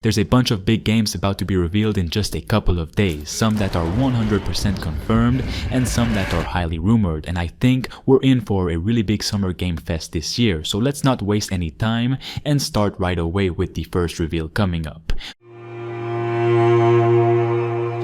There's a bunch of big games about to be revealed in just a couple of days, some that are 100% confirmed and some that are highly rumored, and I think we're in for a really big summer game fest this year, so let's not waste any time and start right away with the first reveal coming up.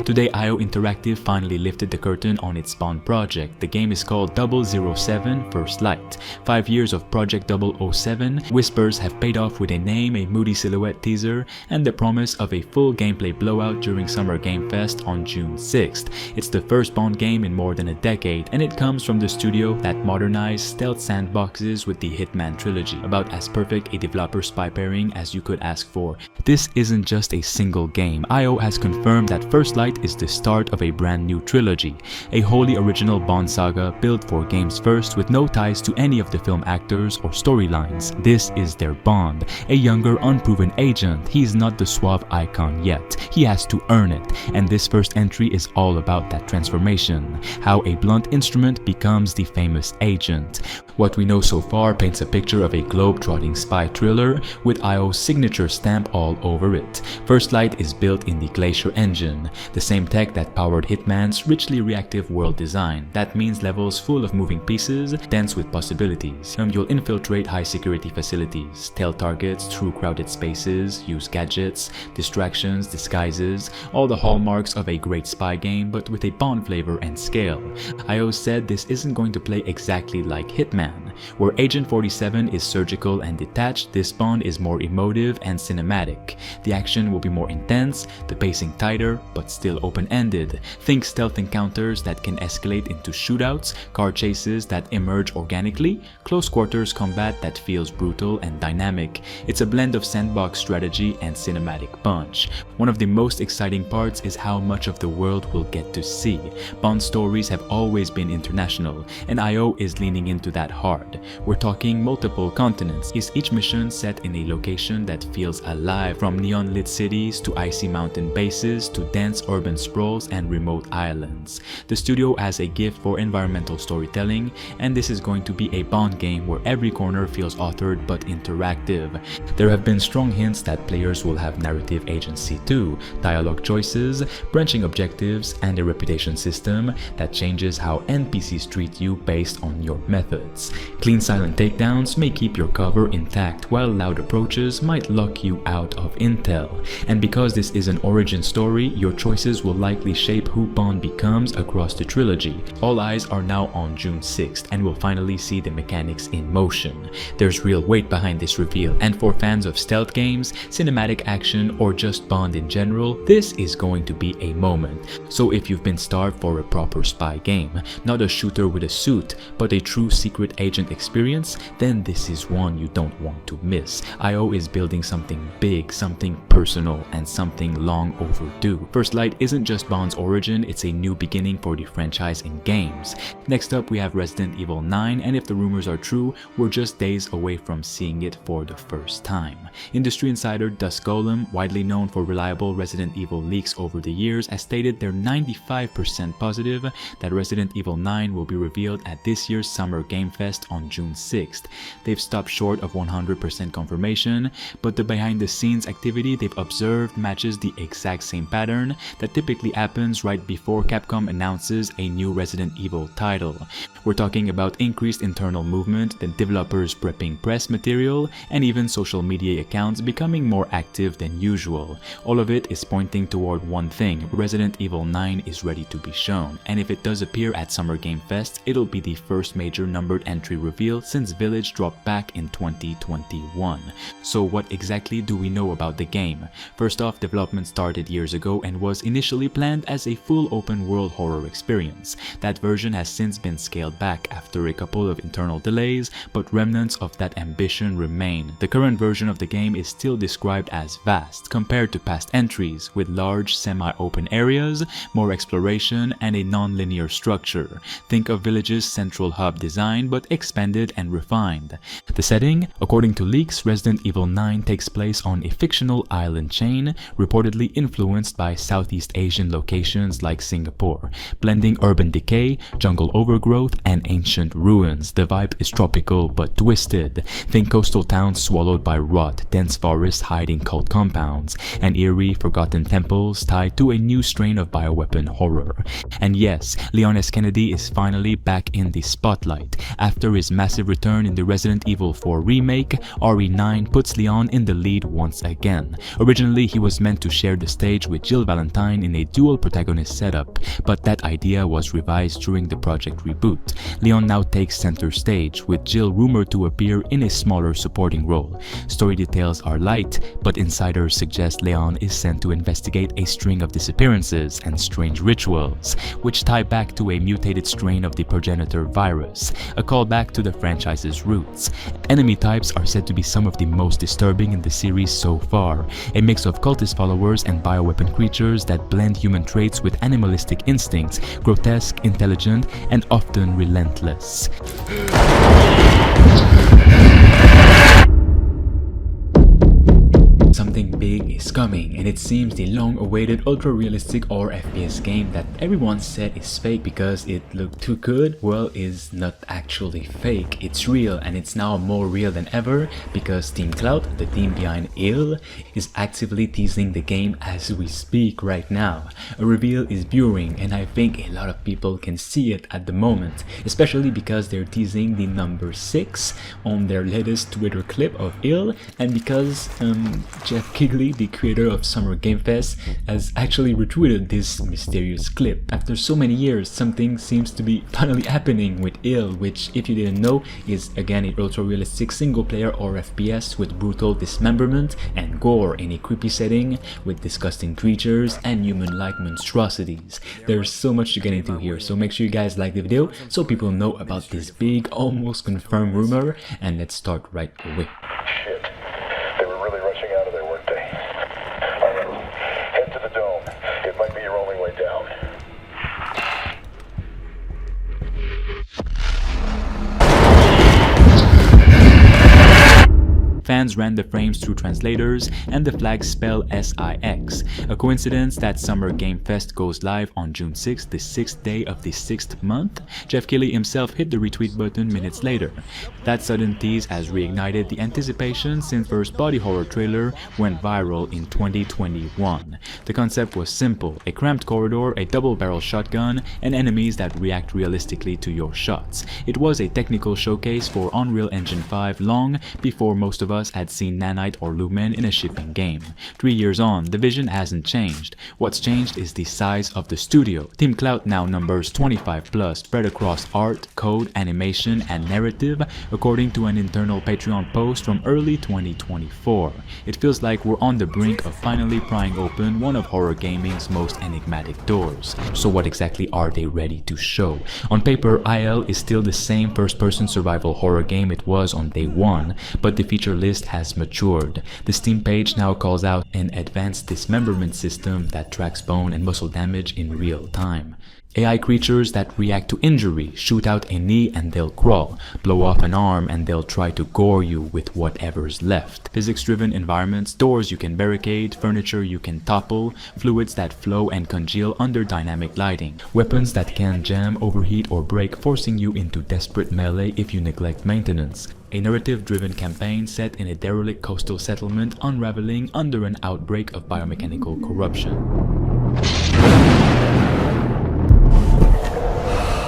Today, IO Interactive finally lifted the curtain on its Spawn project. The game is called 007 First Light. 5 years of Project 007 whispers have paid off with a name, a moody silhouette teaser, and the promise of a full gameplay blowout during Summer Game Fest on June 6th. It's the first Bond game in more than a decade, and it comes from the studio that modernized stealth sandboxes with the Hitman trilogy. About as perfect a developer spy pairing as you could ask for. This isn't just a single game. IO has confirmed that First Light is the start of a brand new trilogy, a wholly original Bond saga built for games first with no ties to any of the film actors or storylines. This is their Bond, a younger, unproven agent. He's not the suave icon yet. He has to earn it, and this first entry is all about that transformation, how a blunt instrument becomes the famous agent. What we know so far paints a picture of a globe-trotting spy thriller with IO's signature stamp all over it. First Light is built in the Glacier engine, the same tech that powered Hitman's richly reactive world design. That means levels full of moving pieces, dense with possibilities. You'll infiltrate high security facilities, tail targets through crowded spaces, use gadgets, distractions, disguises, all the hallmarks of a great spy game but with a Bond flavor and scale. IO said this isn't going to play exactly like Hitman. Where Agent 47 is surgical and detached, this Bond is more emotive and cinematic. The action will be more intense, the pacing tighter, but still open-ended. Think stealth encounters that can escalate into shootouts, car chases that emerge organically, close quarters combat that feels brutal and dynamic. It's a blend of sandbox strategy and cinematic punch. One of the most exciting parts is how much of the world we'll get to see. Bond stories have always been international, and IO is leaning into that hard. We're talking multiple continents. Is each mission set in a location that feels alive, from neon-lit cities to icy mountain bases to dense urban sprawls and remote islands. The studio has a gift for environmental storytelling, and this is going to be a Bond game where every corner feels authored but interactive. There have been strong hints that players will have narrative agency too, dialogue choices, branching objectives, and a reputation system that changes how NPCs treat you based on your methods. Clean silent takedowns may keep your cover intact, while loud approaches might lock you out of intel. And because this is an origin story, your choices will likely shape who Bond becomes across the trilogy. All eyes are now on June 6th, and we'll finally see the mechanics in motion. There's real weight behind this reveal, and for fans of stealth games, cinematic action, or just Bond in general, this is going to be a moment. So if you've been starved for a proper spy game, not a shooter with a suit, but a true secret agent experience, then this is one you don't want to miss. IO is building something big, something personal, and something long overdue. First Light isn't just Bond's origin, it's a new beginning for the franchise in games. Next up, we have Resident Evil 9, and if the rumors are true, we're just days away from seeing it for the first time. Industry insider Dusk Golem, widely known for reliable Resident Evil leaks over the years, has stated they're 95% positive that Resident Evil 9 will be revealed at this year's Summer Game Fest on June 6th. They've stopped short of 100% confirmation, but the behind-the-scenes activity they've observed matches the exact same pattern that typically happens right before Capcom announces a new Resident Evil title. We're talking about increased internal movement, the developers prepping press material, and even social media accounts becoming more active than usual. All of it is pointing toward one thing: Resident Evil 9 is ready to be shown, and if it does appear at Summer Game Fest, it'll be the first major numbered entry reveal since Village dropped back in 2021. So what exactly do we know about the game? First off, development started years ago and was initially planned as a full open world horror experience. That version has since been scaled back after a couple of internal delays, but remnants of that ambition remain. The current version of the game is still described as vast compared to past entries, with large semi-open areas, more exploration, and a non-linear structure. Think of Village's central hub design, but expanded and refined. The setting, according to leaks, Resident Evil 9 takes place on a fictional island chain, reportedly influenced by Southeast Southeast Asian locations like Singapore, blending urban decay, jungle overgrowth, and ancient ruins. The vibe is tropical but twisted. Think coastal towns swallowed by rot, dense forests hiding cult compounds, and eerie, forgotten temples tied to a new strain of bioweapon horror. And yes, Leon S. Kennedy is finally back in the spotlight. After his massive return in the Resident Evil 4 remake, RE9 puts Leon in the lead once again. Originally, he was meant to share the stage with Jill Valentine in a dual protagonist setup, but that idea was revised during the project reboot. Leon now takes center stage, with Jill rumored to appear in a smaller supporting role. Story details are light, but insiders suggest Leon is sent to investigate a string of disappearances and strange rituals, which tie back to a mutated strain of the progenitor virus, a callback to the franchise's roots. Enemy types are said to be some of the most disturbing in the series so far, a mix of cultist followers and bioweapon creatures that blend human traits with animalistic instincts, grotesque, intelligent, and often relentless. Something big is coming, and it seems the long-awaited ultra-realistic or FPS game that everyone said is fake because it looked too good, well, is not actually fake. It's real, and it's now more real than ever because Team Cloud, the team behind ill, is actively teasing the game as we speak right now. A reveal is brewing, and I think a lot of people can see it at the moment, especially because they're teasing the number 6 on their latest Twitter clip of ill, and because Jeff Kigley, the creator of Summer Game Fest, has actually retweeted this mysterious clip. After so many years, something seems to be finally happening with ill, which, if you didn't know, is again an ultra-realistic single-player or FPS with brutal dismemberment and gore in a creepy setting with disgusting creatures and human-like monstrosities. There's so much to get into here, so make sure you guys like the video so people know about this big, almost confirmed rumor, and let's start right away. Shit. They were really rushing out of there, weren't they? Alright, head to the dome. It might be your only way down. Fans ran the frames through translators, and the flags spell SIX. A coincidence that Summer Game Fest goes live on June 6th, the 6th day of the 6th month? Jeff Keighley himself hit the retweet button minutes later. That sudden tease has reignited the anticipation since first body horror trailer went viral in 2021. The concept was simple: a cramped corridor, a double-barrel shotgun, and enemies that react realistically to your shots. It was a technical showcase for Unreal Engine 5 long before most of us had seen Nanite or Lumen in a shipping game. 3 years on, the vision hasn't changed. What's changed is the size of the studio. Team Cloud now numbers 25 plus, spread across art, code, animation, and narrative, according to an internal Patreon post from early 2024. It feels like we're on the brink of finally prying open one of horror gaming's most enigmatic doors. So what exactly are they ready to show? On paper, IL is still the same first-person survival horror game it was on day one, but the feature list has matured. The Steam page now calls out an advanced dismemberment system that tracks bone and muscle damage in real time. AI creatures that react to injury, shoot out a knee and they'll crawl, blow off an arm and they'll try to gore you with whatever's left. Physics-driven environments, doors you can barricade, furniture you can topple, fluids that flow and congeal under dynamic lighting, weapons that can jam, overheat or break, forcing you into desperate melee if you neglect maintenance. A narrative-driven campaign set in a derelict coastal settlement unraveling under an outbreak of biomechanical corruption.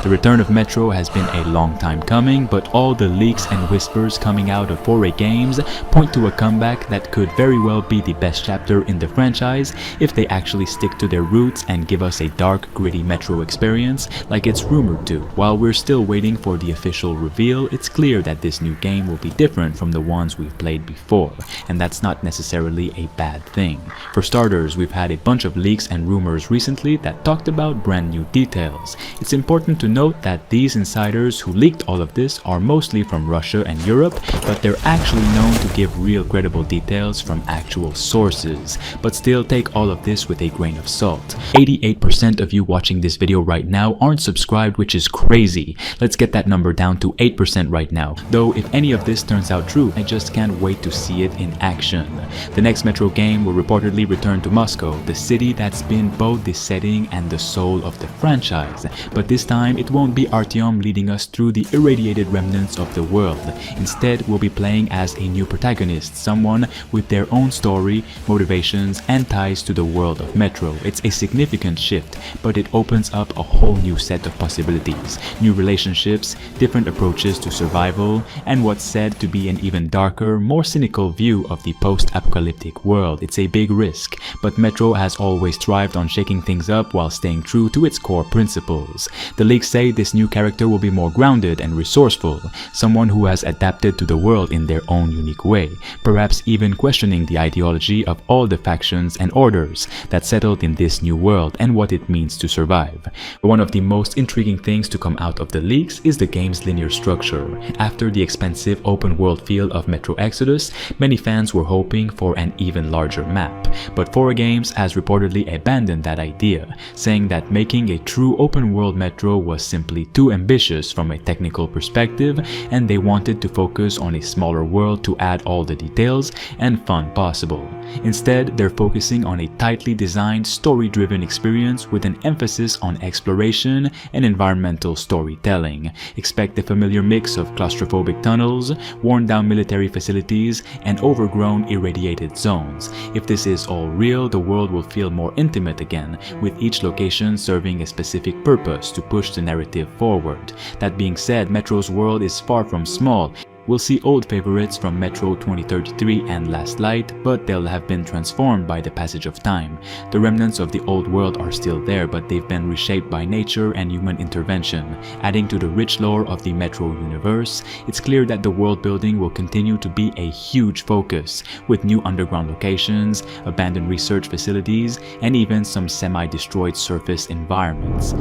The return of Metro has been a long time coming, but all the leaks and whispers coming out of 4A Games point to a comeback that could very well be the best chapter in the franchise if they actually stick to their roots and give us a dark, gritty Metro experience like it's rumored to. While we're still waiting for the official reveal, it's clear that this new game will be different from the ones we've played before, and that's not necessarily a bad thing. For starters, we've had a bunch of leaks and rumors recently that talked about brand new details. It's important to note that these insiders who leaked all of this are mostly from Russia and Europe, but they're actually known to give real credible details from actual sources. But still, take all of this with a grain of salt. 88% of you watching this video right now aren't subscribed, which is crazy. Let's get that number down to 8% right now. Though if any of this turns out true, I just can't wait to see it in action. The next Metro game will reportedly return to Moscow, the city that's been both the setting and the soul of the franchise. But this time, it won't be Artyom leading us through the irradiated remnants of the world. Instead, we'll be playing as a new protagonist, someone with their own story, motivations, and ties to the world of Metro. It's a significant shift, but it opens up a whole new set of possibilities, new relationships, different approaches to survival, and what's said to be an even darker, more cynical view of the post-apocalyptic world. It's a big risk, but Metro has always thrived on shaking things up while staying true to its core principles. The leaks say this new character will be more grounded and resourceful, someone who has adapted to the world in their own unique way, perhaps even questioning the ideology of all the factions and orders that settled in this new world and what it means to survive. One of the most intriguing things to come out of the leaks is the game's linear structure. After the expensive open world feel of Metro Exodus, many fans were hoping for an even larger map, but 4A Games has reportedly abandoned that idea, saying that making a true open world Metro was simply too ambitious from a technical perspective, and they wanted to focus on a smaller world to add all the details and fun possible. Instead, they're focusing on a tightly designed, story-driven experience with an emphasis on exploration and environmental storytelling. Expect the familiar mix of claustrophobic tunnels, worn-down military facilities, and overgrown, irradiated zones. If this is all real, the world will feel more intimate again, with each location serving a specific purpose to push the narrative forward. That being said, Metro's world is far from small. We'll see old favorites from Metro 2033 and Last Light, but they'll have been transformed by the passage of time. The remnants of the old world are still there, but they've been reshaped by nature and human intervention. Adding to the rich lore of the Metro universe, it's clear that the world building will continue to be a huge focus, with new underground locations, abandoned research facilities, and even some semi-destroyed surface environments.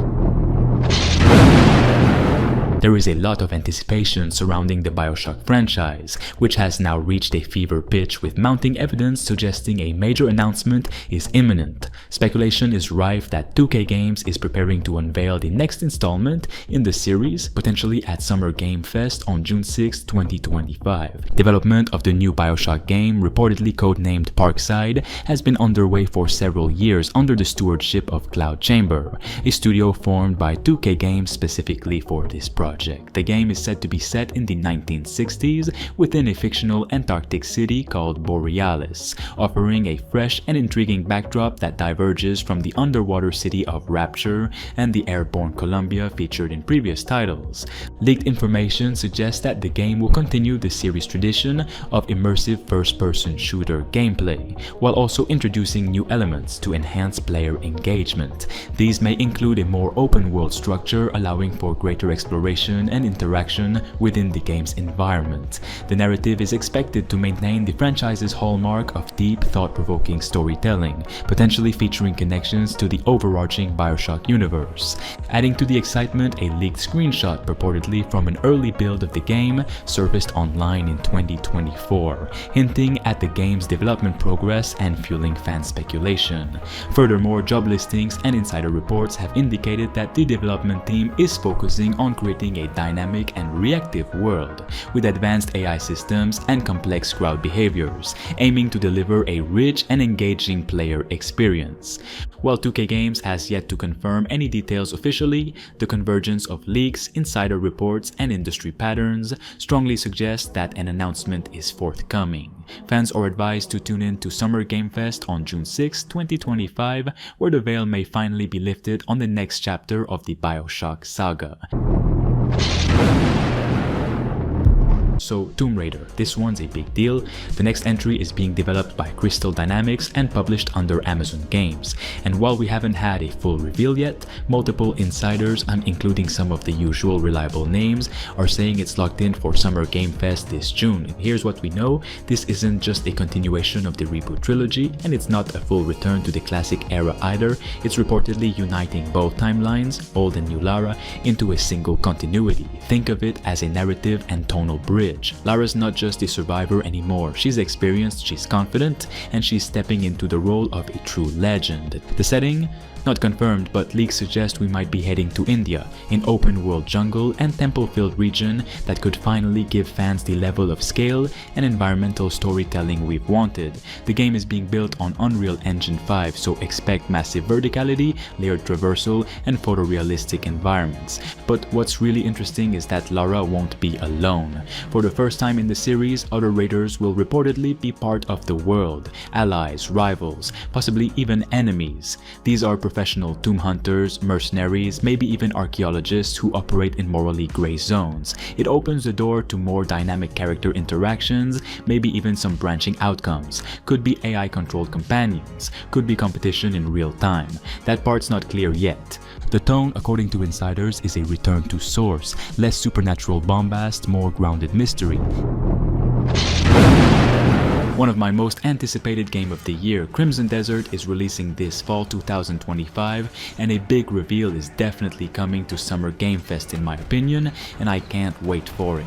There is a lot of anticipation surrounding the Bioshock franchise, which has now reached a fever pitch with mounting evidence suggesting a major announcement is imminent. Speculation is rife that 2K Games is preparing to unveil the next installment in the series, potentially at Summer Game Fest on June 6, 2025. Development of the new Bioshock game, reportedly codenamed Parkside, has been underway for several years under the stewardship of Cloud Chamber, a studio formed by 2K Games specifically for this project. The game is said to be set in the 1960s within a fictional Antarctic city called Borealis, offering a fresh and intriguing backdrop that diverges from the underwater city of Rapture and the airborne Columbia featured in previous titles. Leaked information suggests that the game will continue the series' tradition of immersive first-person shooter gameplay, while also introducing new elements to enhance player engagement. These may include a more open-world structure allowing for greater exploration and interaction within the game's environment. The narrative is expected to maintain the franchise's hallmark of deep, thought-provoking storytelling, potentially featuring connections to the overarching Bioshock universe. Adding to the excitement, a leaked screenshot purportedly from an early build of the game surfaced online in 2024, hinting at the game's development progress and fueling fan speculation. Furthermore, job listings and insider reports have indicated that the development team is focusing on creating a dynamic and reactive world with advanced AI systems and complex crowd behaviors, aiming to deliver a rich and engaging player experience. While 2K Games has yet to confirm any details officially, the convergence of leaks, insider reports, and industry patterns strongly suggests that an announcement is forthcoming. Fans are advised to tune in to Summer Game Fest on June 6, 2025, where the veil may finally be lifted on the next chapter of the Bioshock saga. So Tomb Raider, this one's a big deal. The next entry is being developed by Crystal Dynamics and published under Amazon Games. And while we haven't had a full reveal yet, multiple insiders, I'm including some of the usual reliable names, are saying it's locked in for Summer Game Fest this June. Here's what we know: this isn't just a continuation of the reboot trilogy, and it's not a full return to the classic era either. It's reportedly uniting both timelines, old and new Lara, into a single continuity. Think of it as a narrative and tonal bridge. Lara's not just a survivor anymore. She's experienced, she's confident, and she's stepping into the role of a true legend. The setting? Not confirmed, but leaks suggest we might be heading to India, an open-world jungle and temple-filled region that could finally give fans the level of scale and environmental storytelling we've wanted. The game is being built on Unreal Engine 5, so expect massive verticality, layered traversal, and photorealistic environments. But what's really interesting is that Lara won't be alone. For the first time in the series, other raiders will reportedly be part of the world, allies, rivals, possibly even enemies. These are professional tomb hunters, mercenaries, maybe even archaeologists who operate in morally gray zones. It opens the door to more dynamic character interactions, maybe even some branching outcomes. Could be AI-controlled companions, could be competition in real time. That part's not clear yet. The tone, according to insiders, is a return to source, less supernatural bombast, more grounded mystery. One of my most anticipated game of the year, Crimson Desert, is releasing this fall 2025, and a big reveal is definitely coming to Summer Game Fest in my opinion, and I can't wait for it.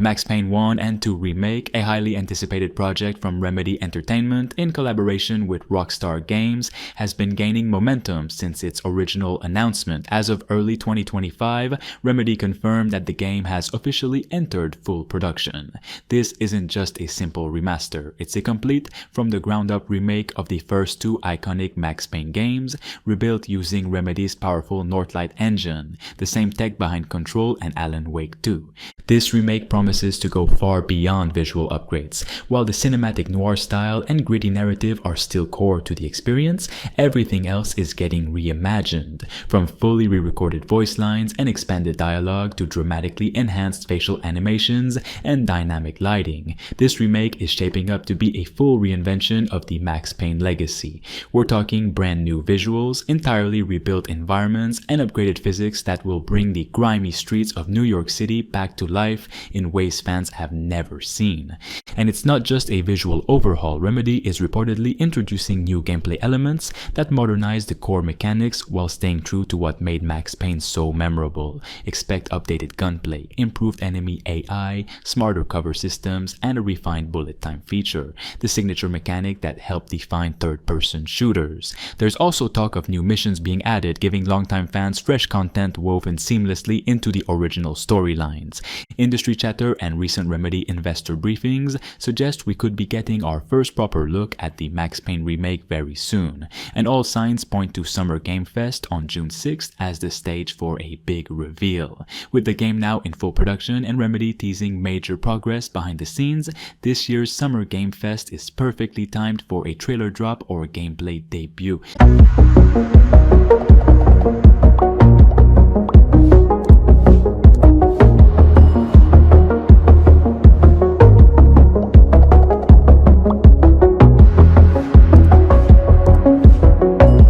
Max Payne 1 and 2 Remake, a highly anticipated project from Remedy Entertainment in collaboration with Rockstar Games, has been gaining momentum since its original announcement. As of early 2025, Remedy confirmed that the game has officially entered full production. This isn't just a simple remaster, it's a complete, from the ground up remake of the first two iconic Max Payne games, rebuilt using Remedy's powerful Northlight engine, the same tech behind Control and Alan Wake 2. This remake promises to go far beyond visual upgrades. While the cinematic noir style and gritty narrative are still core to the experience, everything else is getting reimagined. From fully re-recorded voice lines and expanded dialogue to dramatically enhanced facial animations and dynamic lighting, this remake is shaping up to be a full reinvention of the Max Payne legacy. We're talking brand new visuals, entirely rebuilt environments, and upgraded physics that will bring the grimy streets of New York City back to life in ways fans have never seen. And it's not just a visual overhaul. Remedy is reportedly introducing new gameplay elements that modernize the core mechanics while staying true to what made Max Payne so memorable. Expect updated gunplay, improved enemy AI, smarter cover systems, and a refined bullet time feature, the signature mechanic that helped define third-person shooters. There's also talk of new missions being added, giving longtime fans fresh content woven seamlessly into the original storylines. Industry chatter and recent Remedy investor briefings suggest we could be getting our first proper look at the Max Payne remake very soon, and all signs point to Summer Game Fest on June 6th as the stage for a big reveal. With the game now in full production and Remedy teasing major progress behind the scenes, this year's Summer Game Fest is perfectly timed for a trailer drop or gameplay debut.